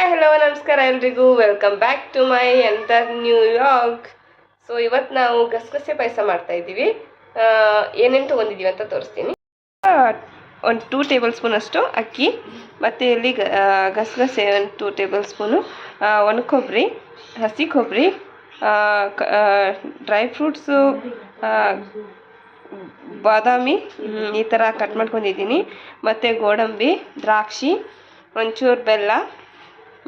Hi hello ನಮಸ್ಕಾರ ಎಲ್ರಿಗೂ welcome back to my another new vlog. So ಇವತ್ತು ನಾವು ಗಸಗಸೆ ಪಾಯಸ ಮಾಡ್ತಾ ಇದ್ದೀವಿ. ಏನೇನು ತೊಗೊಂಡಿದ್ದೀವಿ ಅಂತ ತೋರಿಸ್ತೀನಿ. ಒಂದು 2 ಟೇಬಲ್ ಸ್ಪೂನ್ ಅಷ್ಟು ಅಕ್ಕಿ, ಮತ್ತು ಇಲ್ಲಿ ಗಸಗಸೆ ಒಂದು 2 ಟೇಬಲ್ ಸ್ಪೂನು, ಒಣ ಕೊಬ್ಬರಿ, ಹಸಿ ಕೊಬ್ಬರಿ, ಡ್ರೈ ಫ್ರೂಟ್ಸು, ಬಾದಾಮಿ ಈ ಥರ ಕಟ್ ಮಾಡ್ಕೊಂಡಿದ್ದೀನಿ, ಮತ್ತು ಗೋಡಂಬಿ, ದ್ರಾಕ್ಷಿ, ಒಂಚೂರು ಬೆಲ್ಲ,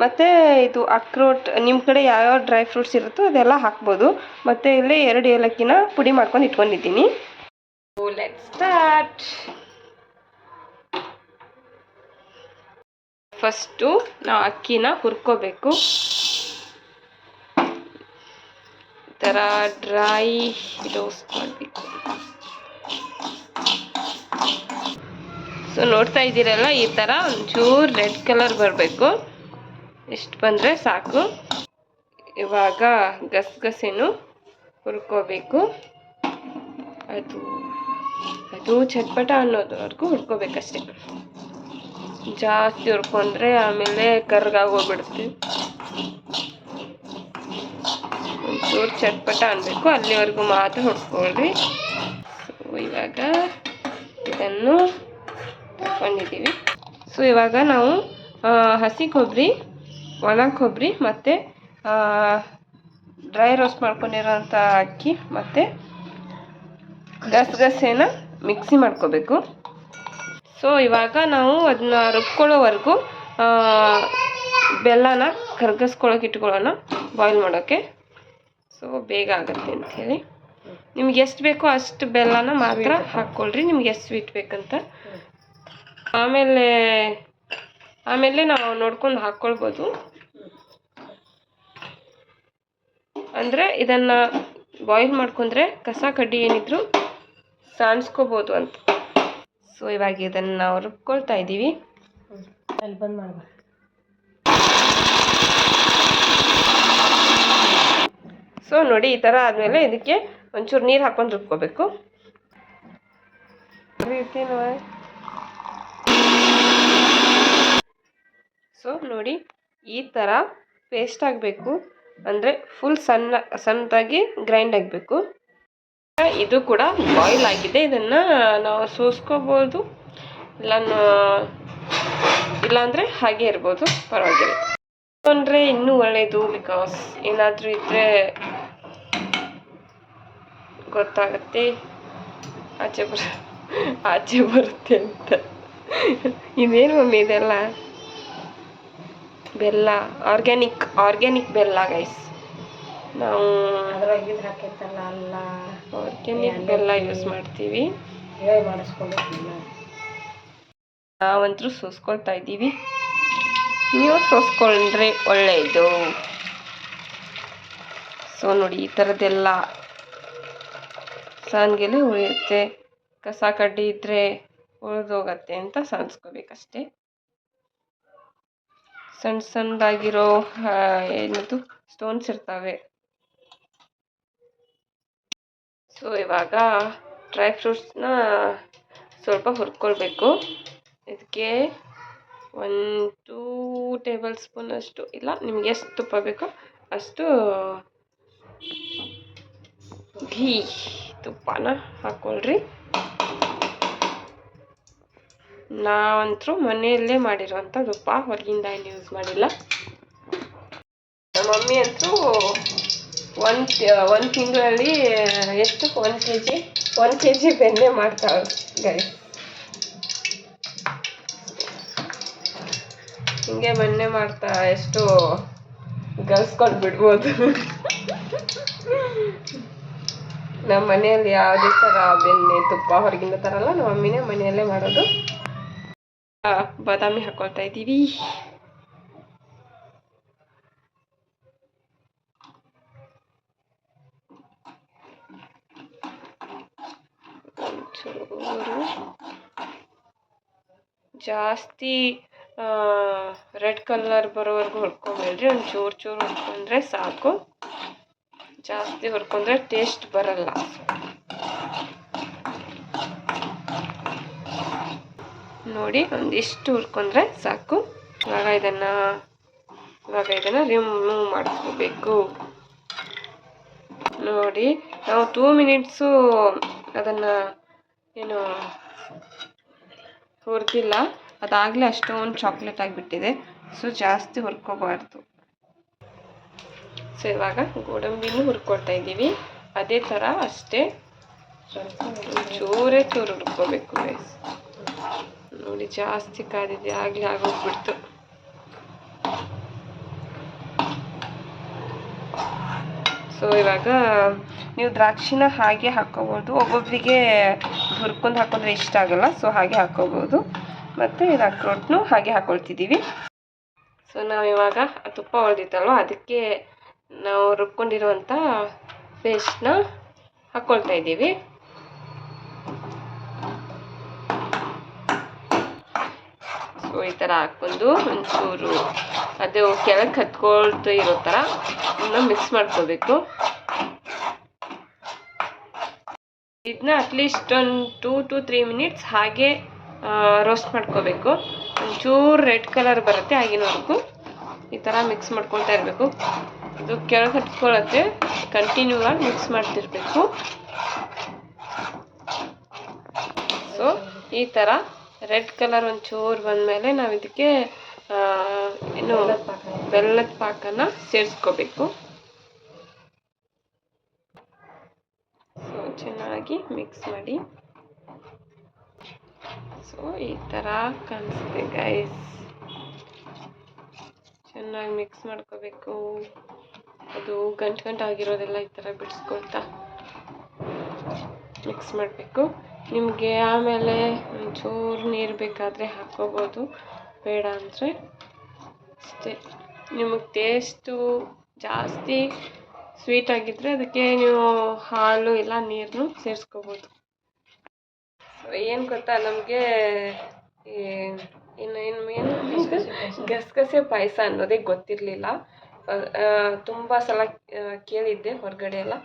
ಮತ್ತು ಇದು ಅಕ್ರೋಟ್. ನಿಮ್ಮ ಕಡೆ ಯಾವ್ಯಾವ ಡ್ರೈ ಫ್ರೂಟ್ಸ್ ಇರುತ್ತೋ ಅದೆಲ್ಲ ಹಾಕ್ಬೋದು. ಮತ್ತು ಇಲ್ಲಿ 2 ಏಲಕ್ಕಿನ ಪುಡಿ ಮಾಡ್ಕೊಂಡು ಇಟ್ಕೊಂಡಿದ್ದೀನಿ. Let's start. ಫಸ್ಟು ನಾವು ಅಕ್ಕಿನ ಹುರ್ಕೋಬೇಕು. ಈ ಥರ ಡ್ರೈ ರೋಸ್ಟ್ ಮಾಡಬೇಕು. ಸೊ ನೋಡ್ತಾ ಇದ್ದೀರಲ್ಲ, ಈ ಥರ ಒಂಚೂರು ರೆಡ್ ಕಲರ್ ಬರಬೇಕು. ಇಷ್ಟು ಬಂದರೆ ಸಾಕು. ಇವಾಗ ಗಸಗಸೆನೂ ಹುರ್ಕೋಬೇಕು. ಅದು ಚಟ್ಪಟ ಅನ್ನೋದವರೆಗೂ ಹುರ್ಕೋಬೇಕಷ್ಟೆ. ಜಾಸ್ತಿ ಹುರ್ಕೊಂಡ್ರೆ ಆಮೇಲೆ ಕರ್ಗಾಗೋಗ್ಬಿಡುತ್ತೆ. ಒಂಚೂರು ಚಟ್ಪಟ ಅನ್ನಬೇಕು, ಅಲ್ಲಿವರೆಗೂ ಮಾತ್ರ ಹುರ್ಕೊಳ್ರಿ. ಸೊ ಇವಾಗ ಇದನ್ನು ತಗೊಂಡಿದ್ದೀವಿ. ಸೊ ಇವಾಗ ನಾವು ಹಸಿ ಕೊಬ್ಬರಿ, ಒಣ ಕೊಬ್ಬರಿ, ಮತ್ತು ಡ್ರೈ ರೋಸ್ಟ್ ಮಾಡ್ಕೊಂಡಿರೋಂಥ ಅಕ್ಕಿ ಮತ್ತು ಗಸಗಸೆನ ಮಿಕ್ಸಿ ಮಾಡ್ಕೋಬೇಕು. ಸೊ ಇವಾಗ ನಾವು ಅದನ್ನ ರುಬ್ಕೊಳ್ಳೋವರೆಗೂ ಬೆಲ್ಲನ ಕರಗಿಸ್ಕೊಳ್ಳೋಕೆ ಇಟ್ಕೊಳ್ಳೋಣ, ಬಾಯ್ಲ್ ಮಾಡೋಕ್ಕೆ. ಸೊ ಬೇಗ ಆಗುತ್ತೆ ಅಂಥೇಳಿ ನಿಮ್ಗೆ ಎಷ್ಟು ಬೇಕೋ ಅಷ್ಟು ಬೆಲ್ಲನ ಮಾತ್ರ ಹಾಕ್ಕೊಳ್ರಿ, ನಿಮ್ಗೆ ಎಷ್ಟು ಸ್ವೀಟ್ ಬೇಕಂತ. ಆಮೇಲೆ ನಾವು ನೋಡ್ಕೊಂಡು ಹಾಕ್ಕೊಳ್ಬೋದು. ಅಂದರೆ ಇದನ್ನು ಬಾಯ್ಲ್ ಮಾಡ್ಕೊಂಡ್ರೆ ಕಸ ಕಡ್ಡಿ ಏನಿದ್ರು ಸಾಣಿಸ್ಕೋಬೋದು ಅಂತ. ಸೊ ಇವಾಗ ಇದನ್ನು ನಾವು ರುಬ್ಕೊಳ್ತಾ ಇದ್ದೀವಿ. ಅಲ್ಲಿ ಬಂದ್ ಮಾಡಬಾರ್ದು. ಸೊ ನೋಡಿ, ಈ ಥರ ಆದಮೇಲೆ ಇದಕ್ಕೆ ಒಂಚೂರು ನೀರು ಹಾಕ್ಕೊಂಡು ರುಬ್ಕೋಬೇಕು. ಸೊ ನೋಡಿ, ಈ ಥರ ಪೇಸ್ಟ್ ಆಗಬೇಕು. ಅಂದರೆ ಫುಲ್ ಸಣ್ಣದಾಗಿ ಗ್ರೈಂಡ್ ಆಗಬೇಕು. ಇದು ಕೂಡ ಬಾಯ್ಲ್ ಆಗಿದೆ. ಇದನ್ನು ನಾವು ಸೋಸ್ಕೋಬೋದು, ಇಲ್ಲಾಂದರೆ ಹಾಗೆ ಇರ್ಬೋದು, ಪರವಾಗಿಲ್ಲ. ಅಂದರೆ ಇನ್ನೂ ಒಳ್ಳೆಯದು. ಬಿಕಾಸ್ ಏನಾದರೂ ಇದ್ದರೆ ಗೊತ್ತಾಗುತ್ತೆ, ಆಚೆ ಬರುತ್ತೆ ಅಂತ. ಇದೇನು ಮಮ್ಮಿ ಇದೆಲ್ಲ? ಬೆಲ್ಲ, ಆರ್ಗ್ಯಾನಿಕ್ ಬೆಲ್ಲ ಗೈಸ್. ನಾವು ಆರ್ಗ್ಯಾನಿಕ್ ಬೆಲ್ಲ ಯೂಸ್ ಮಾಡ್ತೀವಿ. ನಾವಂತರೂ ಸೋಸ್ಕೊಳ್ತಾ ಇದ್ದೀವಿ, ನೀವು ಸೋಸ್ಕೊಂಡ್ರೆ ಒಳ್ಳೆಯದು. ಸೊ ನೋಡಿ, ಈ ಥರದ್ದೆಲ್ಲ ಸಾನ್ಗೆಲೆ ಉಳಿಯುತ್ತೆ. ಕಸ ಕಡ್ಡಿ ಇದ್ದರೆ ಉಳಿದೋಗತ್ತೆ ಅಂತ ಸಾಣಿಸ್ಕೋಬೇಕಷ್ಟೆ. ಸಣ್ಣದಾಗಿರೋ ಏನದು ಸ್ಟೋನ್ಸ್ ಇರ್ತವೆ. ಸೊ ಇವಾಗ ಡ್ರೈ ಫ್ರೂಟ್ಸ್ನ ಸ್ವಲ್ಪ ಹುರ್ಕೊಳ್ಬೇಕು. ಇದಕ್ಕೆ 1-2 ಟೇಬಲ್ ಸ್ಪೂನ್ ಅಷ್ಟು, ಇಲ್ಲ ನಿಮ್ಗೆ ಎಷ್ಟು ತುಪ್ಪ ಬೇಕೋ ಅಷ್ಟು ತುಪ್ಪನ ಹಾಕ್ಕೊಳ್ರಿ. ನಾವಂತರೂ ಮನೆಯಲ್ಲೇ ಮಾಡಿರೋಂಥ ತುಪ್ಪ, ಹೊರಗಿಂದ ಏನು ಯೂಸ್ ಮಾಡಿಲ್ಲ. ನಮ್ಮ ಮಮ್ಮಿ ಅಂತೂ ಒಂದು ತಿಂಗಳಲ್ಲಿ ಎಷ್ಟು 1 kg ಬೆಣ್ಣೆ ಮಾಡ್ತಾಳೆ ಗೈಸ್. ಹಿಂಗೆ ಬೆಣ್ಣೆ ಮಾಡ್ತಾ ಎಷ್ಟು ಗಲ್ಸ್ಕೊಂಡು ಬಿಡ್ಬೋದು. ನಮ್ಮ ಮನೆಯಲ್ಲಿ ಯಾವುದೇ ಥರ ಬೆಣ್ಣೆ ತುಪ್ಪ ಹೊರಗಿಂದ ತರಲ್ಲ, ನಮ್ಮ ಮಮ್ಮಿನೇ ಮನೆಯಲ್ಲೇ ಮಾಡೋದು. ಬಾದಾಮಿ ಹಾಕ್ಕೊಳ್ತಾ ಇದ್ದೀವಿ. ಜಾಸ್ತಿ ರೆಡ್ ಕಲರ್ ಬರೋವರೆಗೂ ಹುರ್ಕೊಂಬೇಡ್ರಿ, ಒಂದು ಚೂರು ಹುರ್ಕೊಂಡ್ರೆ ಸಾಕು. ಜಾಸ್ತಿ ಹುರ್ಕೊಂಡ್ರೆ ಟೇಸ್ಟ್ ಬರಲ್ಲ. ನೋಡಿ, ಒಂದಿಷ್ಟು ಹುರ್ಕೊಂಡ್ರೆ ಸಾಕು. ಇವಾಗ ಇದನ್ನು ಇವಾಗ ಇದನ್ನು ರಿಮೂವ್ ಮಾಡ್ಕೋಬೇಕು. ನೋಡಿ, ನಾವು 2 ಮಿನಿಟ್ಸು ಅದನ್ನು ಏನು ಹುರಿದಿಲ್ಲ, ಅದಾಗಲೇ ಅಷ್ಟೊಂದು ಚಾಕ್ಲೇಟ್ ಆಗಿಬಿಟ್ಟಿದೆ. ಸೊ ಜಾಸ್ತಿ ಹುರ್ಕೋಬಾರ್ದು. ಸೊ ಇವಾಗ ಗೋಡಂಬಿನೂ ಹುರ್ಕೊಳ್ತಾ ಇದ್ದೀವಿ. ಅದೇ ಥರ ಅಷ್ಟೇ ಚೂರೇ ಚೂರು ಹುರ್ಕೋಬೇಕು ಗೈಸ್. ನೋಡಿ, ಜಾಸ್ತಿ ಕಾದಿದೆ, ಆಗಲೇ ಆಗೋಗ್ಬಿಡ್ತು. ಸೊ ಇವಾಗ ನೀವು ದ್ರಾಕ್ಷಿನ ಹಾಗೆ ಹಾಕ್ಕೋಬೋದು. ಒಬ್ಬೊಬ್ಬರಿಗೆ ಹುರ್ಕೊಂಡು ಹಾಕಿದ್ರೆ ಇಷ್ಟ ಆಗಲ್ಲ, ಸೊ ಹಾಗೆ ಹಾಕ್ಕೋಬೋದು. ಮತ್ತು ಇದು ಅಕ್ರೋಟ್ನು ಹಾಗೆ ಹಾಕ್ಕೊಳ್ತಿದ್ದೀವಿ. ಸೊ ನಾವಿವಾಗ ತುಪ್ಪ ಹೊಡೆದಿತ್ತಲ್ವ, ಅದಕ್ಕೆ ನಾವು ರುಬ್ಕೊಂಡಿರುವಂಥ ಪೇಸ್ಟ್ನ ಹಾಕ್ಕೊಳ್ತಾ ಇದ್ದೀವಿ. ಸೊ ಈ ಥರ ಹಾಕ್ಕೊಂಡು ಒಂಚೂರು ಅದು ಕೆಳಗೆ ಹತ್ಕೊಳ್ತಾ ಇರೋ ಥರ ಮಿಕ್ಸ್ ಮಾಡ್ಕೋಬೇಕು. ಇದನ್ನ ಅಟ್ಲೀಸ್ಟ್ ಒಂದು 2 to 3 ಮಿನಿಟ್ಸ್ ಹಾಗೆ ರೋಸ್ಟ್ ಮಾಡ್ಕೋಬೇಕು. ಒಂಚೂರು ರೆಡ್ ಕಲರ್ ಬರುತ್ತೆ, ಆಗಿನವರೆಗೂ ಈ ಥರ ಮಿಕ್ಸ್ ಮಾಡ್ಕೊಳ್ತಾ ಇರಬೇಕು. ಇದು ಕೆಳಗೆ ಹತ್ಕೊಳ್ಳುತ್ತೆ, ಕಂಟಿನ್ಯೂ ಆಗಿ ಮಿಕ್ಸ್ ಮಾಡ್ತಿರ್ಬೇಕು. ಸೊ ಈ ಥರ ರೆಡ್ ಕಲರ್ ಒಂಚೂರು ಬಂದಮೇಲೆ ನಾವು ಇದಕ್ಕೆ ಏನು ಬೆಲ್ಲದ ಪಾಕನ ಸೇರಿಸ್ಕೋಬೇಕು. ಸೊ ಚೆನ್ನಾಗಿ ಮಿಕ್ಸ್ ಮಾಡಿ. ಸೊ ಈ ಥರ ಕಾಣಿಸುತ್ತೆ ಗೈಸ್. ಚೆನ್ನಾಗಿ ಮಿಕ್ಸ್ ಮಾಡ್ಕೋಬೇಕು. ಅದು ಗಂಟು ಆಗಿರೋದೆಲ್ಲ ಈ ಥರ ಬಿಡಿಸ್ಕೊಳ್ತಾ ಮಿಕ್ಸ್ ಮಾಡಬೇಕು. ನಿಮಗೆ ಆಮೇಲೆ ಒಂಚೂರು ನೀರು ಬೇಕಾದರೆ ಹಾಕ್ಕೋಬೋದು, ಬೇಡ ಅಂದರೆ ಅಷ್ಟೇ. ನಿಮಗೆ ಟೇಸ್ಟು ಜಾಸ್ತಿ ಸ್ವೀಟ್ ಆಗಿದ್ದರೆ ಅದಕ್ಕೆ ನೀವು ಹಾಲು ಇಲ್ಲ ನೀರನ್ನು ಸೇರಿಸ್ಕೋಬೋದು. ಸೊ ಏನು ಗೊತ್ತಾ, ನಮಗೆ ಏನು ಗಸಗಸೆ ಪಾಯಸ ಅನ್ನೋದೇ ಗೊತ್ತಿರಲಿಲ್ಲ. ತುಂಬ ಸಲ ಕೇಳಿದ್ದೆ ಹೊರಗಡೆ ಎಲ್ಲ,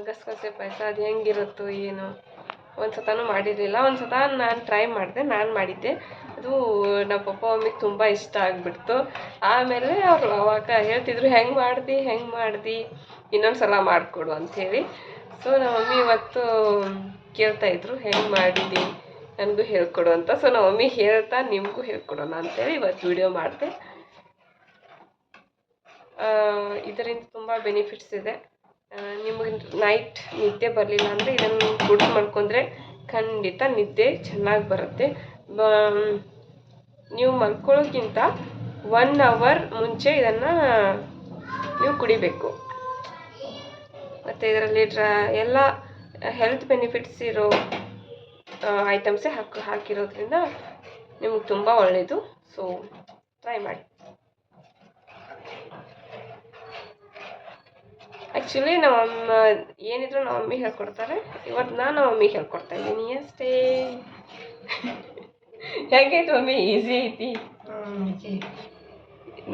ಗಸಗಸೆ ಪಾಯಸ ಅದು ಹೆಂಗಿರುತ್ತೋ ಏನು, ಒಂದು ಸತನೂ ಮಾಡಿರಲಿಲ್ಲ. ಒಂದು ಸತ ನಾನು ಟ್ರೈ ಮಾಡಿದೆ, ನಾನು ಮಾಡಿದ್ದೆ. ಅದು ನಮ್ಮ ಪಪ್ಪ ಮಮ್ಮಿಗೆ ತುಂಬ ಇಷ್ಟ ಆಗಿಬಿಡ್ತು. ಆಮೇಲೆ ಅವರು ಅವಾಗ ಹೇಳ್ತಿದ್ರು, ಹೆಂಗೆ ಮಾಡ್ದು ಇನ್ನೊಂದು ಸಲ ಮಾಡಿಕೊಡು ಅಂಥೇಳಿ. ಸೊ ನಮ್ಮ ಮಮ್ಮಿ ಇವತ್ತು ಕೇಳ್ತಾಯಿದ್ರು, ಹೆಂಗೆ ಮಾಡಿದ್ದು ನನಗೂ ಹೇಳ್ಕೊಡು ಅಂತ. ಸೊ ನಮ್ಮ ಮಮ್ಮಿ ಹೇಳ್ತಾ ನಿಮಗೂ ಹೇಳ್ಕೊಡೋಣ ಅಂಥೇಳಿ ಇವತ್ತು ವಿಡಿಯೋ ಮಾಡಿದೆ. ಇದರಿಂದ ತುಂಬ ಬೆನಿಫಿಟ್ಸ್ ಇದೆ. ನಿಮಗೆ ನೈಟ್ ನಿದ್ದೆ ಬರಲಿಲ್ಲ ಅಂದರೆ ಇದನ್ನು ಕುಡಿದು ಮಾಡ್ಕೊಂಡ್ರೆ ಖಂಡಿತ ನಿದ್ದೆ ಚೆನ್ನಾಗಿ ಬರುತ್ತೆ. ನೀವು ಮಲ್ಕೊಳ್ಳೋಕ್ಕಿಂತ 1 hour ಮುಂಚೆ ಇದನ್ನು ನೀವು ಕುಡಿಬೇಕು. ಮತ್ತು ಇದರಲ್ಲಿ ಎಲ್ಲ ಹೆಲ್ತ್ ಬೆನಿಫಿಟ್ಸ್ ಇರೋ ಐಟಮ್ಸೇ ಹಾಕಿರೋದ್ರಿಂದ ನಿಮಗೆ ತುಂಬ ಒಳ್ಳೆಯದು. ಸೊ ಟ್ರೈ ಮಾಡಿ. ಆ್ಯಕ್ಚುಲಿ ನಮ್ಮ ಏನಿದ್ರು ನಮ್ಮ ಮಮ್ಮಿ ಹೇಳ್ಕೊಡ್ತಾರೆ. ಇವತ್ತು ನಾನು ನಮ್ಮ ಮಮ್ಮಿಗೆ ಹೇಳ್ಕೊಡ್ತಾ ಇದ್ದೀನಿ ಅಷ್ಟೇ. ಹೇಗೈತೆ ಮಮ್ಮಿ? ಈಸಿ ಐತಿ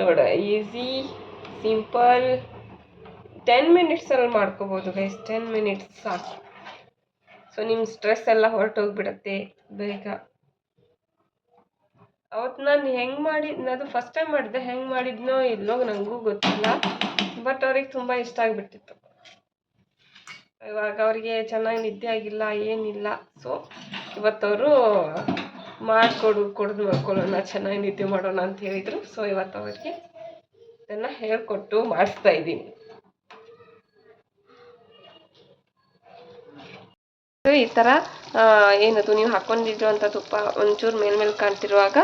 ನೋಡ, ಈಸಿ ಸಿಂಪಲ್. 10 ಮಿನಿಟ್ಸಲ್ಲಿ ಮಾಡ್ಕೋಬೋದು ಗೈಸ್. 10 ಮಿನಿಟ್ಸ್ ಸಾಕು. ಸೊ ನಿಮ್ಮ ಸ್ಟ್ರೆಸ್ ಎಲ್ಲ ಹೊರಟೋಗ್ಬಿಡತ್ತೆ ಬೇಗ. ಅವತ್ತು ನಾನು ಅದು ಫಸ್ಟ್ ಟೈಮ್ ಮಾಡಿದೆ, ಹೆಂಗೆ ಮಾಡಿದ್ನೋ ಇಲ್ಲೋ ನನಗೂ ಗೊತ್ತಿಲ್ಲ. ಬಟ್ ಅವ್ರಿಗೆ ತುಂಬ ಇಷ್ಟ ಆಗಿಬಿಟ್ಟಿತ್ತು. ಇವಾಗ ಅವರಿಗೆ ಚೆನ್ನಾಗಿ ನಿದ್ದೆ ಆಗಿಲ್ಲ, ಏನಿಲ್ಲ. ಸೊ ಇವತ್ತವರು ಕುಡಿದು ಮಾಡ್ಕೊಳ್ಳೋಣ, ಚೆನ್ನಾಗಿ ನಿದ್ದೆ ಮಾಡೋಣ ಅಂತ ಹೇಳಿದರು. ಸೊ ಇವತ್ತು ಅವರಿಗೆ ಇದನ್ನು ಹೇಳ್ಕೊಟ್ಟು ಮಾಡಿಸ್ತಾ ಇದ್ದೀನಿ. ಈ ಥರ ಏನದು ನೀವು ಹಾಕ್ಕೊಂಡಿರುವಂಥ ತುಪ್ಪ ಒಂಚೂರು ಮೇಲ್ಮೇಲೆ ಕಾಣ್ತಿರುವಾಗ,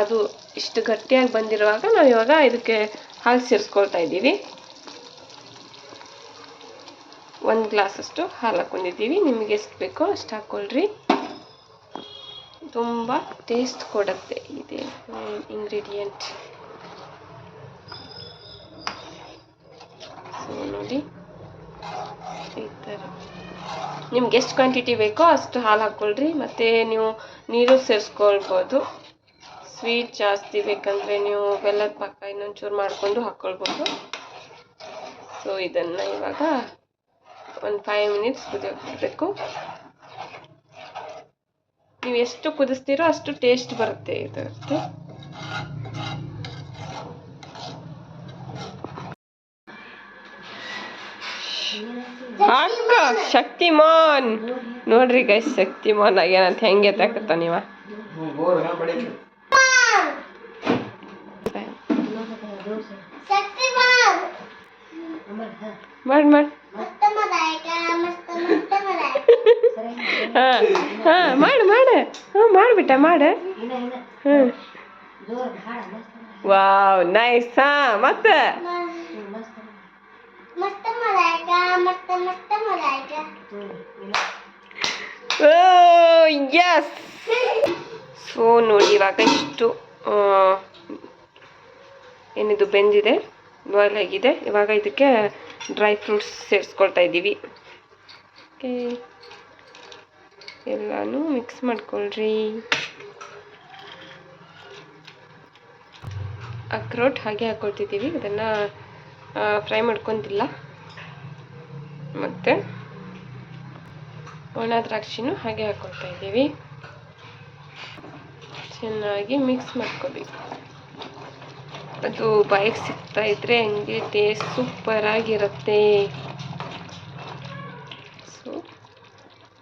ಅದು ಇಷ್ಟು ಗಟ್ಟಿಯಾಗಿ ಬಂದಿರುವಾಗ ನಾವು ಇವಾಗ ಇದಕ್ಕೆ ಹಾಲು ಸೇರಿಸ್ಕೊಳ್ತಾ ಇದ್ದೀವಿ. 1 ಗ್ಲಾಸಷ್ಟು ಹಾಲು ಹಾಕ್ಕೊಂಡಿದ್ದೀವಿ. ನಿಮಗೆ ಎಷ್ಟು ಬೇಕೋ ಅಷ್ಟು ಹಾಕ್ಕೊಳ್ರಿ. ತುಂಬ ಟೇಸ್ಟ್ ಕೊಡುತ್ತೆ ಇದೆ ಇಂಗ್ರೀಡಿಯೆಂಟ್. ಸೊ ನೋಡಿ, ಈ ಥರ ನಿಮ್ಗೆ ಎಷ್ಟು ಕ್ವಾಂಟಿಟಿ ಬೇಕೋ ಅಷ್ಟು ಹಾಲು ಹಾಕ್ಕೊಳ್ರಿ. ಮತ್ತು ನೀವು ನೀರು ಸೇರಿಸ್ಕೊಳ್ಬೋದು. ಸ್ವೀಟ್ ಜಾಸ್ತಿ ಬೇಕಂದರೆ ನೀವು ಬೆಲ್ಲದ ಪಾಕ ಇನ್ನೊಂಚೂರು ಮಾಡಿಕೊಂಡು ಹಾಕ್ಕೊಳ್ಬೋದು. ಸೊ ಇದನ್ನು ಇವಾಗ ಒಂದು 5 ಮಿನಿಟ್ಸ್ ಕುದಿಯೋಬೇಕು. ನೀವು ಎಷ್ಟು ಕುದಿಸ್ತೀರೋ ಅಷ್ಟು ಟೇಸ್ಟ್ ಬರುತ್ತೆ ಇದಕ್ಕೆ. ಹಾಕ ಶಕ್ತಿಮಾನ್ ನೋಡ್ರಿ ಗೈಸ್ ಶಕ್ತಿಮಾನ್ ಆಗ್ಯಾನಂತ ಹೆಂಗೆ ತಾಕತ್ತ ನೀವ ಮಾಡ್ ಮಾಡ್ ಹಾ ಹಾ ಮಾಡು ಮಾಡು ಹ್ಞೂ ಮಾಡ್ಬಿಟ್ಟ ಮಾಡು ಹ್ಞೂ ವಾವ್ ನೈಸ್ ಹಾ ಮತ್ತೆ ಯಸ್ ಸೊ ನೋಡಿ ಇವಾಗ ಇಷ್ಟು ಏನಿದು ಬೆಂದಿದೆ ಬಾಯ್ಲ್ ಆಗಿದೆ ಇವಾಗ ಇದಕ್ಕೆ ಡ್ರೈ ಫ್ರೂಟ್ಸ್ ಸೇರಿಸ್ಕೊಳ್ತಾ ಇದ್ದೀವಿ ಓಕೆ ಎಲ್ಲಾನು ಮಿಕ್ಸ್ ಮಾಡ್ಕೊಳ್ರಿ ಅಕ್ರೋಟ್ ಹಾಗೆ ಹಾಕ್ಕೊಳ್ತಿದ್ದೀವಿ ಇದನ್ನು ಫ್ರೈ ಮಾಡ್ಕೊತಿಲ್ಲ ಮತ್ತು ಒಣ ದ್ರಾಕ್ಷಿನೂ ಹಾಗೆ ಹಾಕ್ಕೊಳ್ತಾ ಇದ್ದೀವಿ ಚೆನ್ನಾಗಿ ಮಿಕ್ಸ್ ಮಾಡ್ಕೋಬೇಕು ಅದು ಬಾಯಿಗೆ ಸಿಗ್ತಾ ಇದ್ರೆ ಹಂಗೆ ಟೇಸ್ಟ್ ಸೂಪರ್ ಆಗಿರುತ್ತೆ ಸೊ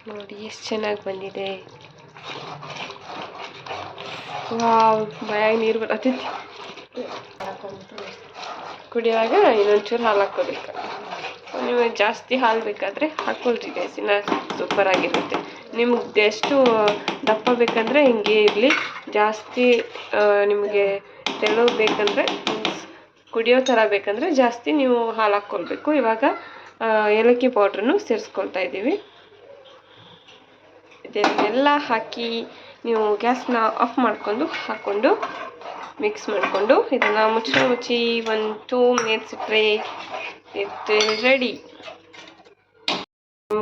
ನೋಡಿ ಎಷ್ಟು ಚೆನ್ನಾಗಿ ಬಂದಿದೆ ವಾವ್ ಬಾಯಾಗ ನೀರು ಬರತೈತಿ ಕುಡಿಯುವಾಗ ಇನ್ನೊಂಚೂರು ಹಾಲು ಹಾಕ್ಕೋಬೇಕು ನಿಮಗೆ ಜಾಸ್ತಿ ಹಾಲು ಬೇಕಾದರೆ ಹಾಕ್ಕೊಳ್ರಿ ಗೈಸ್ ಇನ್ನು ಸೂಪರ್ ಆಗಿರುತ್ತೆ ನಿಮ್ಗೆ ಎಷ್ಟು ದಪ್ಪ ಬೇಕಂದರೆ ಹಿಂಗೆ ಇರಲಿ ಜಾಸ್ತಿ ನಿಮಗೆ ತೆಳು ಬೇಕಂದರೆ ಕುಡಿಯೋ ಥರ ಬೇಕಂದರೆ ಜಾಸ್ತಿ ನೀವು ಹಾಲು ಹಾಕ್ಕೊಳ್ಬೇಕು ಇವಾಗ ಏಲಕ್ಕಿ ಪೌಡ್ರನ್ನು ಸೇರಿಸ್ಕೊಳ್ತಾ ಇದ್ದೀವಿ ಇದನ್ನೆಲ್ಲ ಹಾಕಿ ನೀವು ಗ್ಯಾಸ್ನ ಆಫ್ ಮಾಡಿಕೊಂಡು ಹಾಕ್ಕೊಂಡು ಮಿಕ್ಸ್ ಮಾಡಿಕೊಂಡು ಇದನ್ನು ಮುಚ್ಚಿ 1-2 ಮಿನಿಟ್ಸ್ ಇಟ್ಟರೆ ಇಟ್ ರೆಡಿ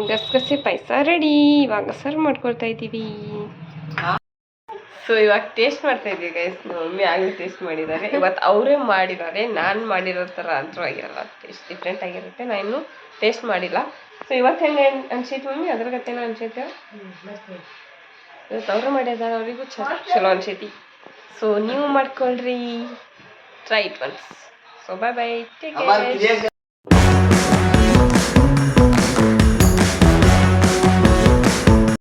ಗಸಗಸೆ ಪಾಯಸ ರೆಡಿ ಇವಾಗ ಸರ್ವ್ ಮಾಡ್ಕೊಳ್ತಾ ಇದ್ದೀವಿ ಸೊ ಇವಾಗ ಟೇಸ್ಟ್ ಮಾಡ್ತಾ ಇದ್ದೀವಿ ಗೈಸ್ ಮಮ್ಮಿ ಆಗಲಿ ಟೇಸ್ಟ್ ಮಾಡಿದ್ದಾರೆ ಇವತ್ತು ಅವರೇ ಮಾಡಿದ್ದಾರೆ ನಾನು ಮಾಡಿರೋ ಥರ ಅಂತೂ ಆಗಿರಲ್ಲ ಟೇಸ್ಟ್ ಡಿಫ್ರೆಂಟ್ ಆಗಿರುತ್ತೆ ನಾನು ಇನ್ನೂ ಟೇಸ್ಟ್ ಮಾಡಿಲ್ಲ ಸೊ ಇವತ್ತು ಹೆಂಗೆ ಅನ್ಸೈತೆ ಮಮ್ಮಿ ಅದ್ರ ಗತ್ತೇನೋ ಅನ್ಸೈತೆ ಇವತ್ತು ಅವರು ಮಾಡಿದಾರೆ ಅವರಿಗೂ ಚಲೋ ಅನ್ಸೈತಿ ಸೊ ನೀವು ಮಾಡ್ಕೊಳ್ರಿ try it once so bye bye take care